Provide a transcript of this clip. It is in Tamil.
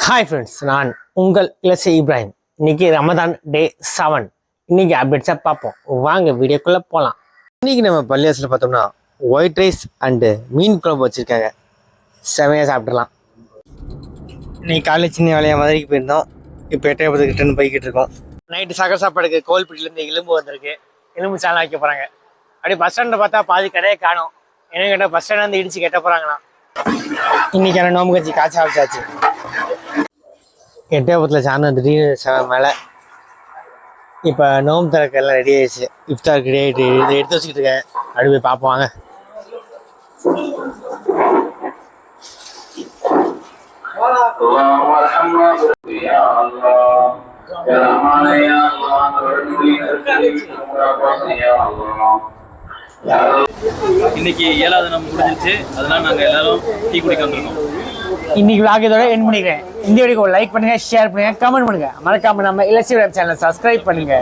ஹாய் ஃப்ரெண்ட்ஸ், நான் உங்கள் இலசை இப்ராஹிம். இன்னைக்கு ரமதான் டே 7. இன்னைக்கு அப்டேட்ஸாக பார்ப்போம். வாங்க வீடியோக்குள்ளே போகலாம். இன்னைக்கு நம்ம பள்ளியாசில் பார்த்தோம்னா ஒயிட் ரைஸ் அண்டு மீன் குழம்பு வச்சுருக்காங்க. செமையாக சாப்பிட்றலாம். இன்னைக்கு காலையில் சின்ன வேலையாக மதுரைக்கு போயிருந்தோம். இப்போ 8:30 ரிட்டர்ன் போய்கிட்டு இருக்கோம். நைட்டு சக்கரை சாப்பாடுக்கு கோல்பட்டிலேருந்து எலும்பு வந்திருக்கு. எலும்பு சாலை வைக்க போகிறாங்க. அப்படியே பஸ் ஸ்டாண்டில் பார்த்தா பாதி கடையை காணும். என்ன கேட்டால் பஸ் ஸ்டாண்ட் வந்து இடிச்சு கட்ட போகிறாங்களாம். இன்னைக்கான நோம்பு கட்சி காய்ச்சி ஆரம்பிச்சாச்சு. 8:10 சாயந்தரம் திடீர்னு 7 மேலே. இப்போ நோம்பு திறக்க எல்லாம் ரெடி ஆயிடுச்சு. இஃப்தாருக்கு ரெடி ஆகிட்டு இதை எடுத்து வச்சுக்கிட்டு இருக்கேன். அப்படி போய் பார்ப்போம் வாங்க. இன்னைக்கு 7வது நம்ம முடிஞ்சிருச்சு. அதனால நாங்க எல்லாரும் டீ குடிக்க வந்திருக்கோம். இன்னைக்கு vlog இதோட எண்ட் பண்ணிக்கிறேன். இந்த வீடியோக்கு லைக் பண்ணுங்க, ஷேர் பண்ணுங்க, கமெண்ட் பண்ணுங்க. மறக்காம நம்ம இலசி சேனலை சப்ஸ்கிரைப் பண்ணுங்க.